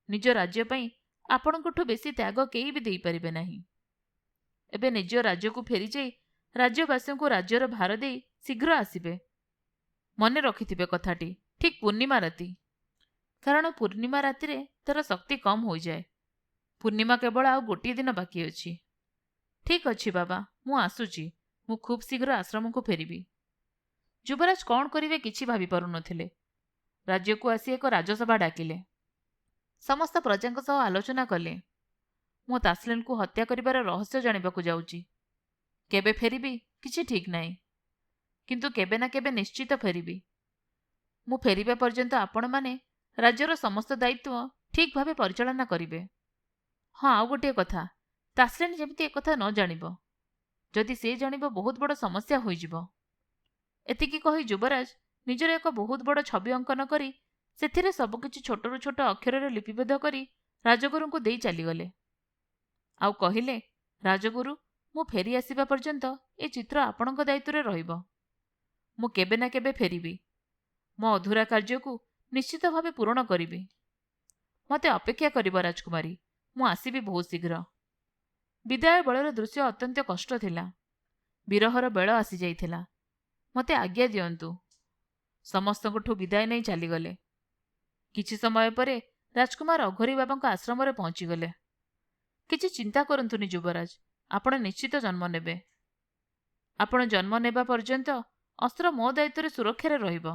A: ନିଜ ରାଜ୍ୟ ପାଇଁ ଆପଣଙ୍କଠୁ ବେଶୀ ତ୍ୟାଗ କେହି ବି ଦେଇପାରିବେ ନାହିଁ। ଏବେ ନିଜ ରାଜ୍ୟକୁ ଫେରିଯାଇ ରାଜ୍ୟବାସୀଙ୍କୁ ରାଜ୍ୟର ଭାର ଦେଇ ଶୀଘ୍ର ଆସିବେ। ମନେ ରଖିଥିବେ କଥାଟି, ଠିକ୍ ପୂର୍ଣ୍ଣିମା ରାତି। କାରଣ ପୂର୍ଣ୍ଣିମା ରାତିରେ ତାର ଶକ୍ତି କମ୍ ହୋଇଯାଏ। ପୂର୍ଣ୍ଣିମା କେବଳ ଆଉ ଗୋଟିଏ ଦିନ ବାକି ଅଛି। ଠିକ୍ ଅଛି ବାବା, ମୁଁ ଆସୁଛି। ମୁଁ ଖୁବ୍ ଶୀଘ୍ର ଆଶ୍ରମକୁ ଫେରିବି। ଯୁବରାଜ କ'ଣ କରିବେ କିଛି ଭାବିପାରୁନଥିଲେ। ରାଜ୍ୟକୁ ଆସି ଏକ ରାଜସଭା ଡାକିଲେ। ସମସ୍ତ ପ୍ରଜାଙ୍କ ସହ ଆଲୋଚନା କଲେ। ମୁଁ ତାସଲିନ୍କୁ ହତ୍ୟା କରିବାର ରହସ୍ୟ ଜାଣିବାକୁ ଯାଉଛି। କେବେ ଫେରିବି କିଛି ଠିକ୍ ନାହିଁ, କିନ୍ତୁ କେବେ ନା କେବେ ନିଶ୍ଚିତ ଫେରିବି। ମୁଁ ଫେରିବା ପର୍ଯ୍ୟନ୍ତ ଆପଣମାନେ ରାଜ୍ୟର ସମସ୍ତ ଦାୟିତ୍ୱ ଠିକ୍ ଭାବେ ପରିଚାଳନା କରିବେ। ହଁ, ଆଉ ଗୋଟିଏ କଥା, ତାସଲିନ୍ ଯେମିତି ଏକଥା ନ ଜାଣିବ। ଯଦି ସେ ଜାଣିବ ବହୁତ ବଡ଼ ସମସ୍ୟା ହୋଇଯିବ। ଏତିକି କହି ଯୁବରାଜ ନିଜର ଏକ ବହୁତ ବଡ଼ ଛବି ଅଙ୍କନ କରି ସେଥିରେ ସବୁକିଛି ଛୋଟରୁ ଛୋଟ ଅକ୍ଷରରେ ଲିପିବଦ୍ଧ କରି ରାଜଗୁରୁଙ୍କୁ ଦେଇ ଚାଲିଗଲେ। ଆଉ କହିଲେ, ରାଜଗୁରୁ, ମୁଁ ଫେରି ଆସିବା ପର୍ଯ୍ୟନ୍ତ ଏ ଚିତ୍ର ଆପଣଙ୍କ ଦାୟିତ୍ୱରେ ରହିବ। ମୁଁ କେବେ ନା କେବେ ଫେରିବି। ମୋ ଅଧୁରା କାର୍ଯ୍ୟକୁ ନିଶ୍ଚିତ ଭାବେ ପୂରଣ କରିବି। ମୋତେ ଅପେକ୍ଷା କରିବ ରାଜକୁମାରୀ, ମୁଁ ଆସିବି ବହୁତ ଶୀଘ୍ର। ବିଦାୟ ବେଳର ଦୃଶ୍ୟ ଅତ୍ୟନ୍ତ କଷ୍ଟ ଥିଲା। ବିରହର ବେଳ ଆସିଯାଇଥିଲା। ମୋତେ ଆଜ୍ଞା ଦିଅନ୍ତୁ। ସମସ୍ତଙ୍କଠୁ ବିଦାୟ ନେଇ ଚାଲିଗଲେ। କିଛି ସମୟ ପରେ ରାଜକୁମାର ଅଘୋରୀ ବାବାଙ୍କ ଆଶ୍ରମରେ ପହଞ୍ଚିଗଲେ। କିଛି ଚିନ୍ତା କରନ୍ତୁନି ଯୁବରାଜ, ଆପଣ ନିଶ୍ଚିତ ଜନ୍ମ ନେବେ। ଆପଣ ଜନ୍ମ ନେବା ପର୍ଯ୍ୟନ୍ତ ଅସ୍ତ୍ର ମୋ ଦାୟିତ୍ୱରେ ସୁରକ୍ଷାରେ ରହିବ।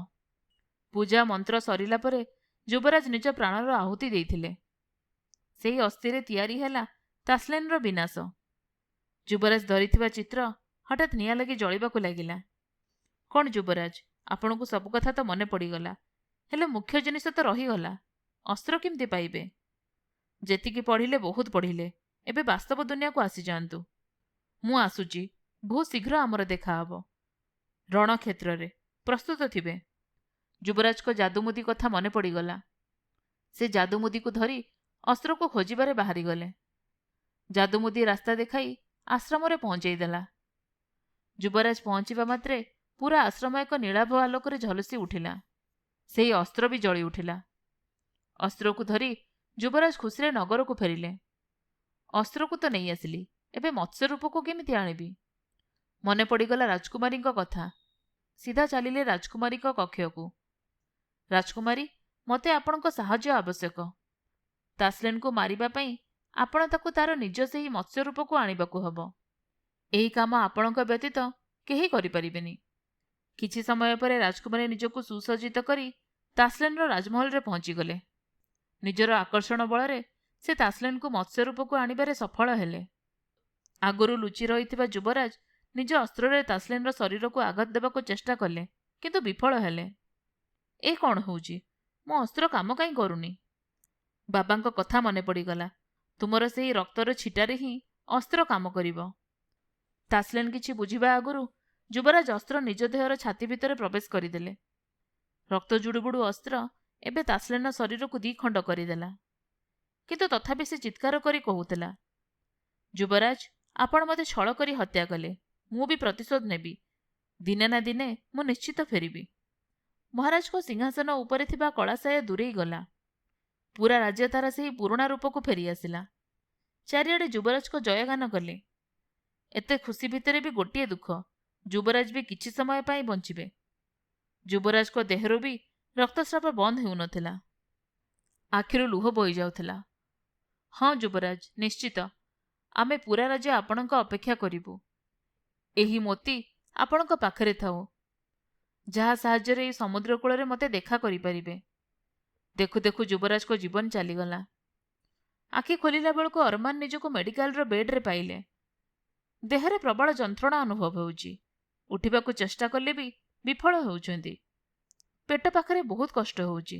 A: ପୂଜା ମନ୍ତ୍ର ସରିଲା ପରେ ଯୁବରାଜ ନିଜ ପ୍ରାଣର ଆହୁତି ଦେଇଥିଲେ। ସେହି ଅସ୍ଥିରେ ତିଆରି ହେଲା ତାସଲିନ୍ର ବିନାଶ। ଯୁବରାଜ ଧରିଥିବା ଚିତ୍ର ହଠାତ୍ ନିଆଁ ଲାଗି ଜଳିବାକୁ ଲାଗିଲା। କ'ଣ ଯୁବରାଜ, ଆପଣଙ୍କୁ ସବୁ କଥା ତ ମନେ ପଡ଼ିଗଲା, ହେଲେ ମୁଖ୍ୟ ଜିନିଷ ତ ରହିଗଲା। ଅସ୍ତ୍ର କେମିତି ପାଇବେ? ଯେତିକି ପଢ଼ିଲେ ବହୁତ ପଢ଼ିଲେ, ଏବେ ବାସ୍ତବ ଦୁନିଆକୁ ଆସିଯାଆନ୍ତୁ। ମୁଁ ଆସୁଛି। ବହୁତ ଶୀଘ୍ର ଆମର ଦେଖାହବ। ରଣକ୍ଷେତ୍ରରେ ପ୍ରସ୍ତୁତ ଥିବେ। ଯୁବରାଜଙ୍କ ଯାଦୁମୁଦି କଥା ମନେ ପଡ଼ିଗଲା। ସେ ଯାଦୁମୁଦିକୁ ଧରି ଅସ୍ତ୍ରକୁ ଖୋଜିବାରେ ବାହାରିଗଲେ। ଯାଦୁମୁଦି ରାସ୍ତା ଦେଖାଇ ଆଶ୍ରମରେ ପହଞ୍ଚାଇଦେଲା। ଯୁବରାଜ ପହଞ୍ଚିବା ମାତ୍ରେ ପୁରା ଆଶ୍ରମ ଏକ ନୀଳାଭ ଆଲୋକରେ ଝଲସି ଉଠିଲା। ସେହି ଅସ୍ତ୍ର ବି ଜଳି ଉଠିଲା। ଅସ୍ତ୍ରକୁ ଧରି ଯୁବରାଜ ଖୁସିରେ ନଗରକୁ ଫେରିଲେ। ଅସ୍ତ୍ରକୁ ତ ନେଇ ଆସିଲି, ଏବେ ମତ୍ସ୍ୟ ରୂପକୁ କେମିତି ଆଣିବି? ମନେ ପଡ଼ିଗଲା ରାଜକୁମାରୀଙ୍କ କଥା। ସିଧା ଚାଲିଲେ ରାଜକୁମାରୀଙ୍କ କକ୍ଷକୁ। ରାଜକୁମାରୀ, ମୋତେ ଆପଣଙ୍କ ସାହାଯ୍ୟ ଆବଶ୍ୟକ। ତାସଲିନ୍କୁ ମାରିବା ପାଇଁ ଆପଣ ତାକୁ ତାର ନିଜ ସେହି ମତ୍ସ୍ୟ ରୂପକୁ ଆଣିବାକୁ ହେବ। ଏହି କାମ ଆପଣଙ୍କ ବ୍ୟତୀତ କେହି କରିପାରିବେନି। କିଛି ସମୟ ପରେ ରାଜକୁମାରୀ ନିଜକୁ ସୁସଜ୍ଜିତ କରି ତାସଲିନ୍ର ରାଜମହଲରେ ପହଞ୍ଚିଗଲେ। ନିଜର ଆକର୍ଷଣ ବଳରେ ସେ ତାସଲିନ୍କୁ ମତ୍ସ୍ୟ ରୂପକୁ ଆଣିବାରେ ସଫଳ ହେଲେ। ଆଗରୁ ଲୁଚି ରହିଥିବା ଯୁବରାଜ ନିଜ ଅସ୍ତ୍ରରେ ତାସଲିନ୍ର ଶରୀରକୁ ଆଘାତ ଦେବାକୁ ଚେଷ୍ଟା କଲେ, କିନ୍ତୁ ବିଫଳ ହେଲେ। ଏ କ'ଣ ହେଉଛି? ମୋ ଅସ୍ତ୍ର କାମ କାହିଁ କରୁନି? ବାବାଙ୍କ କଥା ମନେ ପଡ଼ିଗଲା। ତୁମର ସେହି ରକ୍ତର ଛିଟାରେ ହିଁ ଅସ୍ତ୍ର କାମ କରିବ। ତାସଲିନ୍ କିଛି ବୁଝିବା ଆଗରୁ ଯୁବରାଜ ଅସ୍ତ୍ର ନିଜ ଦେହର ଛାତି ଭିତରେ ପ୍ରବେଶ କରିଦେଲେ। ରକ୍ତ ଜୁଡୁବୁଡୁ ଅସ୍ତ୍ର ଏବେ ତାସଲେନ ଶରୀରକୁ 2 ଖଣ୍ଡ କରିଦେଲା। କିନ୍ତୁ ତଥାପି ସେ ଚିତ୍କାର କରି କହୁଥିଲା, ଯୁବରାଜ, ଆପଣ ମୋତେ ଛଳ କରି ହତ୍ୟା କଲେ। ମୁଁ ବି ପ୍ରତିଶୋଧ ନେବି। ଦିନେ ନା ଦିନେ ମୁଁ ନିଶ୍ଚିତ ଫେରିବି। ମହାରାଜଙ୍କ ସିଂହାସନ ଉପରେ ଥିବା କଳାଶାୟା ଦୂରେଇ ଗଲା। ପୂରା ରାଜ୍ୟ ତାର ସେହି ପୁରୁଣା ରୂପକୁ ଫେରିଆସିଲା। ଚାରିଆଡ଼େ ଯୁବରାଜଙ୍କ ଜୟଗାନ କଲେ। ଏତେ ଖୁସି ଭିତରେ ବି ଗୋଟିଏ ଦୁଃଖ, ଯୁବରାଜ ବି କିଛି ସମୟ ପାଇଁ ବଞ୍ଚିବେ। ଯୁବରାଜଙ୍କ ଦେହରୁ ବି ରକ୍ତସ୍ରାବ ବନ୍ଦ ହେଉନଥିଲା। ଆଖିରୁ ଲୁହ ବୋହିଯାଉଥିଲା। ହଁ ଯୁବରାଜ, ନିଶ୍ଚିତ ଆମେ ପୂରା ରାଜ୍ୟ ଆପଣଙ୍କ ଅପେକ୍ଷା କରିବୁ। ଏହି ମୋତି ଆପଣଙ୍କ ପାଖରେ ଥାଉ, ଯାହା ସାହାଯ୍ୟରେ ଏହି ସମୁଦ୍ର କୂଳରେ ମୋତେ ଦେଖା କରିପାରିବେ। ଦେଖୁ ଦେଖୁ ଯୁବରାଜଙ୍କ ଜୀବନ ଚାଲିଗଲା। ଆଖି ଖୋଲିଲା ବେଳକୁ ଅରମାନ ନିଜକୁ ମେଡିକାଲର ବେଡ୍ରେ ପାଇଲେ। ଦେହରେ ପ୍ରବଳ ଯନ୍ତ୍ରଣା ଅନୁଭବ ହେଉଛି। ଉଠିବାକୁ ଚେଷ୍ଟା କଲେ ବି ବିଫଳ ହେଉଛନ୍ତି। ପେଟ ପାଖରେ ବହୁତ କଷ୍ଟ ହେଉଛି।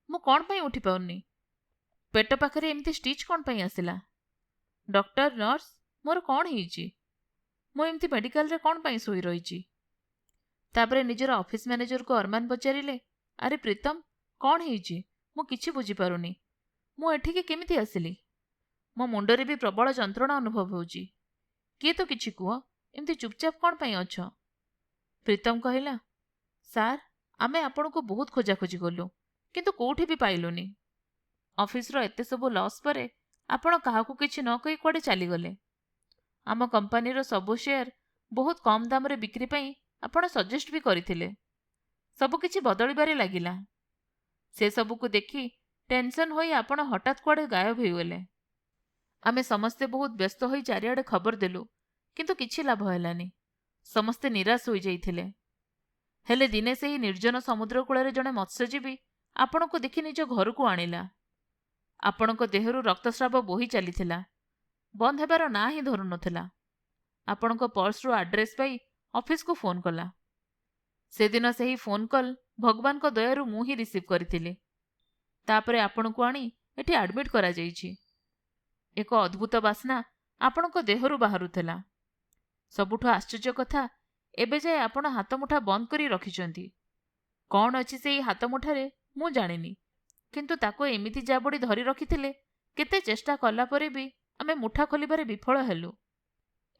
A: ମୁଁ କ'ଣ ପାଇଁ ଉଠିପାରୁନି? ପେଟ ପାଖରେ ଏମିତି ଷ୍ଟିଚ୍ କ'ଣ ପାଇଁ ଆସିଲା? ଡକ୍ଟର, ନର୍ସ, ମୋର କ'ଣ ହେଇଛି? ମୁଁ ଏମିତି ମେଡିକାଲରେ କ'ଣ ପାଇଁ ଶୋଇ ରହିଛି? ତାପରେ ନିଜର ଅଫିସ ମ୍ୟାନେଜରକୁ ଅରମାନ ପଚାରିଲେ, ଆରେ ପ୍ରୀତମ, କ'ଣ ହେଇଛି? ମୁଁ କିଛି ବୁଝିପାରୁନି। ମୁଁ ଏଠିକି କେମିତି ଆସିଲି? ମୋ ମୁଣ୍ଡରେ ବି ପ୍ରବଳ ଯନ୍ତ୍ରଣା ଅନୁଭବ ହେଉଛି। କିଏ ତ କିଛି କୁହ, ଏମିତି ଚୁପଚାପ କ'ଣ ପାଇଁ ଅଛ? ପ୍ରୀତମ କହିଲା, ସାର୍, ଆମେ ଆପଣଙ୍କୁ ବହୁତ ଖୋଜାଖୋଜି କଲୁ, କିନ୍ତୁ କୋଉଠି ବି ପାଇଲୁନି। ଅଫିସର ଏତେ ସବୁ ଲସ୍ ପରେ ଆପଣ କାହାକୁ କିଛି ନ କହି କୁଆଡ଼େ ଚାଲିଗଲେ। ଆମ କମ୍ପାନୀର ସବୁ ସେୟାର ବହୁତ କମ୍ ଦାମରେ ବିକ୍ରି ପାଇଁ ଆପଣ ସଜେଷ୍ଟ ବି କରିଥିଲେ। ସବୁକିଛି ବଦଳିବାରେ ଲାଗିଲା। ସେ ସବୁକୁ ଦେଖି ଟେନସନ୍ ହୋଇ ଆପଣ ହଠାତ୍ କୁଆଡ଼େ ଗାୟବ ହୋଇଗଲେ। ଆମେ ସମସ୍ତେ ବହୁତ ବ୍ୟସ୍ତ ହୋଇ ଚାରିଆଡ଼େ ଖବର ଦେଲୁ, କିନ୍ତୁ କିଛି ଲାଭ ହେଲାନି। ସମସ୍ତେ ନିରାଶ ହୋଇଯାଇଥିଲେ। ହେଲେ ଦିନେ ସେହି ନିର୍ଜନ ସମୁଦ୍ର କୂଳରେ ଜଣେ ମତ୍ସ୍ୟଜୀବୀ ଆପଣଙ୍କୁ ଦେଖି ନିଜ ଘରକୁ ଆଣିଲା। ଆପଣଙ୍କ ଦେହରୁ ରକ୍ତସ୍ରାବ ବୋହି ଚାଲିଥିଲା, ବନ୍ଦ ହେବାର ନାଁ ହିଁ ଧରୁନଥିଲା। ଆପଣଙ୍କ ପର୍ସରୁ ଆଡ୍ରେସ୍ ପାଇ ଅଫିସକୁ ଫୋନ୍ କଲା। ସେଦିନ ସେହି ଫୋନ୍ କଲ୍ ଭଗବାନଙ୍କ ଦୟାରୁ ମୁଁ ହିଁ ରିସିଭ୍ କରିଥିଲି। ତାପରେ ଆପଣଙ୍କୁ ଆଣି ଏଠି ଆଡମିଟ୍ କରାଯାଇଛି। ଏକ ଅଦ୍ଭୁତ ବାସ୍ନା ଆପଣଙ୍କ ଦେହରୁ ବାହାରୁଥିଲା। ସବୁଠୁ ଆଶ୍ଚର୍ଯ୍ୟ କଥା, ଏବେ ଯାଏ ଆପଣ ହାତମୁଠା ବନ୍ଦ କରି ରଖିଛନ୍ତି। କ'ଣ ଅଛି ସେହି ହାତମୁଠାରେ ମୁଁ ଜାଣିନି, କିନ୍ତୁ ତାକୁ ଏମିତି ଜାବୁଡ଼ି ଧରି ରଖିଥିଲେ କେତେ ଚେଷ୍ଟା କଲା ପରେ ବି ଆମେ ମୁଠା ଖୋଲିବାରେ ବିଫଳ ହେଲୁ।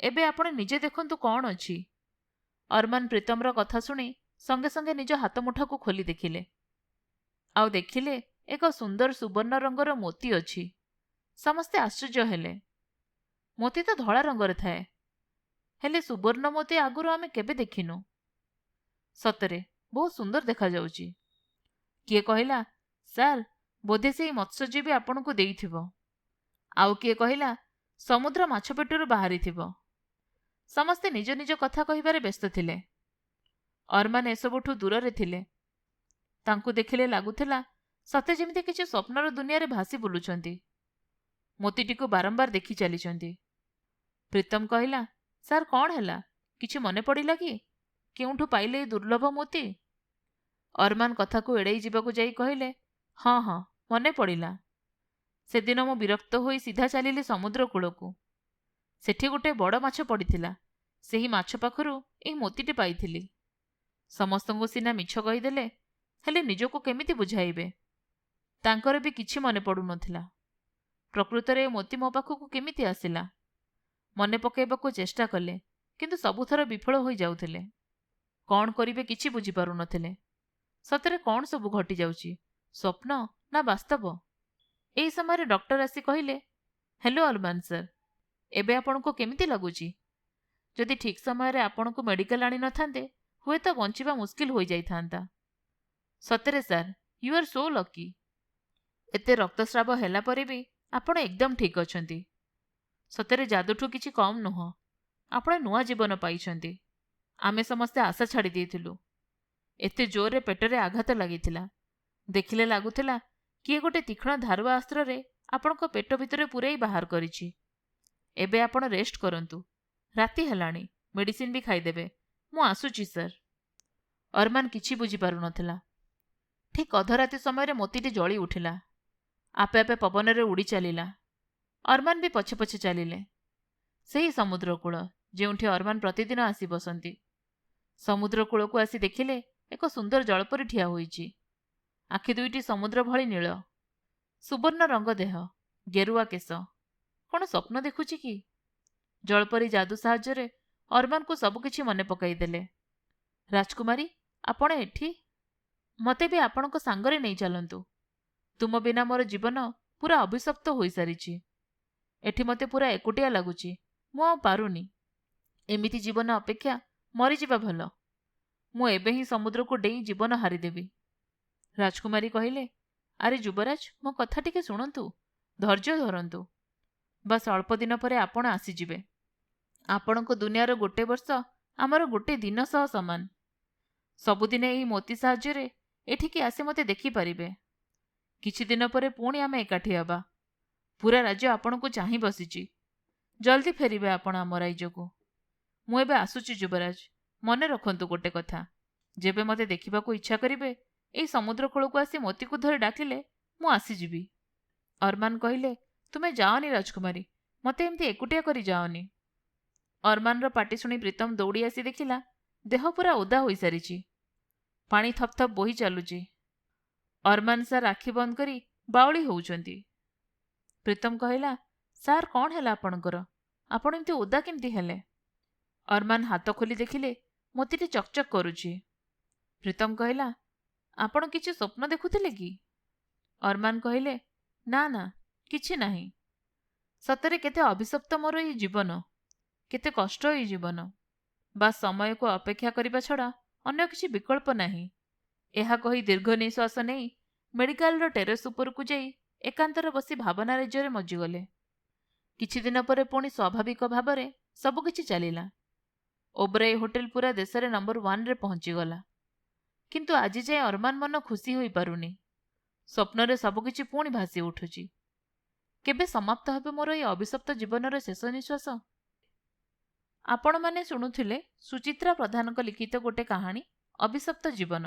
A: ଏବେ ଆପଣ ନିଜେ ଦେଖନ୍ତୁ କ'ଣ ଅଛି। ଅରମାନ ପ୍ରୀତମର କଥା ଶୁଣି ସଙ୍ଗେ ସଙ୍ଗେ ନିଜ ହାତମୁଠାକୁ ଖୋଲି ଦେଖିଲେ। ଆଉ ଦେଖିଲେ ଏକ ସୁନ୍ଦର ସୁବର୍ଣ୍ଣ ରଙ୍ଗର ମୋତି ଅଛି। ସମସ୍ତେ ଆଶ୍ଚର୍ଯ୍ୟ ହେଲେ। ମୋତି ତ ଧଳା ରଙ୍ଗରେ ଥାଏ, ହେଲେ ସୁବର୍ଣ୍ଣ ମୋତି ଆଗରୁ ଆମେ କେବେ ଦେଖିନୁ। ସତରେ ବହୁତ ସୁନ୍ଦର ଦେଖାଯାଉଛି। କିଏ କହିଲା, ସାର୍, ବୋଧେ ସେହି ମତ୍ସ୍ୟଜୀବୀ ଆପଣଙ୍କୁ ଦେଇଥିବ। ଆଉ କିଏ କହିଲା, ସମୁଦ୍ର ମାଛ ପେଟରୁ ବାହାରିଥିବ। ସମସ୍ତେ ନିଜ ନିଜ କଥା କହିବାରେ ବ୍ୟସ୍ତ ଥିଲେ। ଅରମାନ ଏସବୁଠୁ ଦୂରରେ ଥିଲେ। ତାଙ୍କୁ ଦେଖିଲେ ଲାଗୁଥିଲା ସତେ ଯେମିତି କିଛି ସ୍ୱପ୍ନର ଦୁନିଆରେ ଭାସି ବୁଲୁଛନ୍ତି। ମୋତିଟିକୁ ବାରମ୍ବାର ଦେଖି ଚାଲିଛନ୍ତି। ପ୍ରୀତମ କହିଲା, ସାର୍, କ'ଣ ହେଲା? କିଛି ମନେ ପଡ଼ିଲା କି? କେଉଁଠୁ ପାଇଲେ ଏ ଦୁର୍ଲଭ ମୋତି? ଅରମାନ କଥାକୁ ଏଡ଼େଇ ଯିବାକୁ ଯାଇ କହିଲେ, ହଁ ହଁ, ମନେ ପଡ଼ିଲା। ସେଦିନ ମୁଁ ବିରକ୍ତ ହୋଇ ସିଧା ଚାଲିଲି ସମୁଦ୍ର କୂଳକୁ। ସେଠି ଗୋଟେ ବଡ଼ ମାଛ ପଡ଼ିଥିଲା। ସେହି ମାଛ ପାଖରୁ ଏହି ମୋତିଟି ପାଇଥିଲି। ସମସ୍ତଙ୍କୁ ସିନା ମିଛ କହିଦେଲେ, ହେଲେ ନିଜକୁ କେମିତି ବୁଝାଇବେ? ତାଙ୍କର ବି କିଛି ମନେ ପଡ଼ୁନଥିଲା। ପ୍ରକୃତରେ ଏ ମୋତି ମୋ ପାଖକୁ କେମିତି ଆସିଲା? ମନେ ପକାଇବାକୁ ଚେଷ୍ଟା କଲେ, କିନ୍ତୁ ସବୁଥର ବିଫଳ ହୋଇଯାଉଥିଲେ। କ'ଣ କରିବେ କିଛି ବୁଝିପାରୁନଥିଲେ। ସତରେ କ'ଣ ସବୁ ଘଟିଯାଉଛି, ସ୍ୱପ୍ନ ନା ବାସ୍ତବ? ଏହି ସମୟରେ ଡକ୍ଟର ଆସି କହିଲେ, ହ୍ୟାଲୋ ଅରମାନ ସାର୍, ଏବେ ଆପଣଙ୍କୁ କେମିତି ଲାଗୁଛି? ଯଦି ଠିକ୍ ସମୟରେ ଆପଣଙ୍କୁ ମେଡିକାଲ ଆଣିନଥାନ୍ତେ ହୁଏତ ବଞ୍ଚିବା ମୁସ୍କିଲ ହୋଇଯାଇଥାନ୍ତା। ସତରେ sir, you are so lucky. ଏତେ ରକ୍ତସ୍ରାବ ହେଲା ପରେ ବି ଆପଣ ଏକଦମ ଠିକ୍ ଅଛନ୍ତି। ସତରେ ଯାଦୁଠୁ କିଛି କମ୍ ନୁହଁ। ଆପଣ ନୂଆ ଜୀବନ ପାଇଛନ୍ତି। ଆମେ ସମସ୍ତେ ଆଶା ଛାଡ଼ି ଦେଇଥିଲୁ। ଏତେ ଜୋରରେ ପେଟରେ ଆଘାତ ଲାଗିଥିଲା। ଦେଖିଲେ ଲାଗୁଥିଲା କିଏ ଗୋଟେ ତୀକ୍ଷ୍ଣ ଧାରୁଆ ଅସ୍ତ୍ରରେ ଆପଣଙ୍କ ପେଟ ଭିତରେ ପୂରାଇ ବାହାର କରିଛି। ଏବେ ଆପଣ ରେଷ୍ଟ କରନ୍ତୁ। ରାତି ହେଲାଣି, ମେଡିସିନ ବି ଖାଇଦେବେ। ମୁଁ ଆସୁଛି ସାର୍। ଅରମାନ କିଛି ବୁଝିପାରୁନଥିଲା। ଠିକ୍ ଅଧରାତି ସମୟରେ ମୋତିଟି ଜଳି ଉଠିଲା। ଆପେ ଆପେ ପବନରେ ଉଡ଼ି ଚାଲିଲା। ଅରମାନ ବି ପଛେ ପଛେ ଚାଲିଲେ। ସେହି ସମୁଦ୍ର କୂଳ ଯେଉଁଠି ଅରମାନ ପ୍ରତିଦିନ ଆସି ବସନ୍ତି। ସମୁଦ୍ର କୂଳକୁ ଆସି ଦେଖିଲେ ଏକ ସୁନ୍ଦର ଜଳପରି ଠିଆ ହୋଇଛି। ଆଖି ଦୁଇଟି ସମୁଦ୍ର ଭଳି ନୀଳ, ସୁବର୍ଣ୍ଣ ରଙ୍ଗ ଦେହ, ଗେରୁଆ କେଶ। କ'ଣ ସ୍ୱପ୍ନ ଦେଖୁଛି କି? ଜଳପରି ଯାଦୁ ସାହାଯ୍ୟରେ ଅରମାନକୁ ସବୁକିଛି ମନେ ପକାଇଦେଲେ। ରାଜକୁମାରୀ, ଆପଣ ଏଠି? ମୋତେ ବି ଆପଣଙ୍କ ସାଙ୍ଗରେ ନେଇ ଚାଲନ୍ତୁ। ତୁମ ବିନା ମୋର ଜୀବନ ପୁରା ଅଭିଶପ୍ତ ହୋଇସାରିଛି। ଏଠି ମୋତେ ପୁରା ଏକୁଟିଆ ଲାଗୁଛି। ମୁଁ ଆଉ ପାରୁନି। ଏମିତି ଜୀବନ ଅପେକ୍ଷା ମରିଯିବା ଭଲ। ମୁଁ ଏବେ ହିଁ ସମୁଦ୍ରକୁ ଡେଇଁ ଜୀବନ ହାରିଦେବି। ରାଜକୁମାରୀ କହିଲେ, ଆରେ ଯୁବରାଜ, ମୋ କଥା ଟିକେ ଶୁଣନ୍ତୁ, ଧୈର୍ଯ୍ୟ ଧରନ୍ତୁ। ବାସ୍ ଅଳ୍ପ ଦିନ ପରେ ଆପଣ ଆସିଯିବେ। ଆପଣଙ୍କ ଦୁନିଆର 1 ବର୍ଷ ଆମର 1 ଦିନ ସହ ସମାନ। ସବୁଦିନେ ଏହି ମୋତି ସାହାଯ୍ୟରେ ଏଠିକି ଆସି ମୋତେ ଦେଖିପାରିବେ। କିଛି ଦିନ ପରେ ପୁଣି ଆମେ ଏକାଠି ହେବା। ପୁରା ରାଜ୍ୟ ଆପଣଙ୍କୁ ଚାହିଁ ବସିଛି। ଜଲ୍ଦି ଫେରିବେ ଆପଣ ଆମ ରାଜ୍ୟକୁ। ମୁଁ ଏବେ ଆସୁଛି ଯୁବରାଜ। ମନେ ରଖନ୍ତୁ ଗୋଟେ କଥା, ଯେବେ ମୋତେ ଦେଖିବାକୁ ଇଚ୍ଛା କରିବେ, ଏଇ ସମୁଦ୍ର କୂଳକୁ ଆସି ମୋତିକୁ ଧରି ଡାକିଲେ ମୁଁ ଆସିଯିବି। ଅରମାନ କହିଲେ, ତୁମେ ଯାଅନି ରାଜକୁମାରୀ, ମୋତେ ଏମିତି ଏକୁଟିଆ କରି ଯାଅନି। ଅରମାନର ପାଟି ଶୁଣି ପ୍ରୀତମ ଦୌଡ଼ି ଆସି ଦେଖିଲା ଦେହ ପୁରା ଓଦା ହୋଇସାରିଛି। ପାଣି ଥପ୍ ଥପ୍ ବୋହି ଚାଲୁଛି। ଅରମାନ ସାର୍ ଆଖି ବନ୍ଦ କରି ବାଉଳି ହେଉଛନ୍ତି। ପ୍ରୀତମ କହିଲା, ସାର୍ କ'ଣ ହେଲା ଆପଣଙ୍କର? ଆପଣ ଏମିତି ଓଦା କେମିତି ହେଲେ? ଅରମାନ ହାତ ଖୋଲି ଦେଖିଲେ ମୋତିଟି ଚକଚକ୍ କରୁଛି। ପ୍ରୀତମ କହିଲା, ଆପଣ କିଛି ସ୍ୱପ୍ନ ଦେଖୁଥିଲେ କି? ଅରମାନ କହିଲେ, ନା ନା, କିଛି ନାହିଁ। ସତରେ କେତେ ଅଭିଶପ୍ତ ମୋର ଏହି ଜୀବନ, କେତେ କଷ୍ଟ ଏହି ଜୀବନ। ବାସ୍ ସମୟକୁ ଅପେକ୍ଷା କରିବା ଛଡ଼ା ଅନ୍ୟ କିଛି ବିକଳ୍ପ ନାହିଁ। ଏହା କହି ଦୀର୍ଘ ନିଶ୍ୱାସ ନେଇ ମେଡିକାଲର ଟେରେସ୍ ଉପରକୁ ଯାଇ ଏକାନ୍ତରେ ବସି ଭାବନା ରାଜ୍ୟରେ ମଜିଗଲେ। କିଛିଦିନ ପରେ ପୁଣି ସ୍ୱାଭାବିକ ଭାବରେ ସବୁକିଛି ଚାଲିଲା। ଓବରାଇ ହୋଟେଲ ପୁରା ଦେଶରେ ନମ୍ବର 1ରେ ପହଞ୍ଚିଗଲା। କିନ୍ତୁ ଆଜି ଯାଏ ଅରମାନ ମନ ଖୁସି ହୋଇପାରୁନି। ସ୍ୱପ୍ନରେ ସବୁକିଛି ପୁଣି ଭାସି ଉଠୁଛି। କେବେ ସମାପ୍ତ ହେବ ମୋର ଏହି ଅଭିଶପ୍ତ ଜୀବନର ଶେଷ ନିଶ୍ୱାସ? ଆପଣମାନେ ଶୁଣୁଥିଲେ ସୁଚିତ୍ରା ପ୍ରଧାନଙ୍କ ଲିଖିତ ଗୋଟେ କାହାଣୀ ଅଭିଶପ୍ତ ଜୀବନ।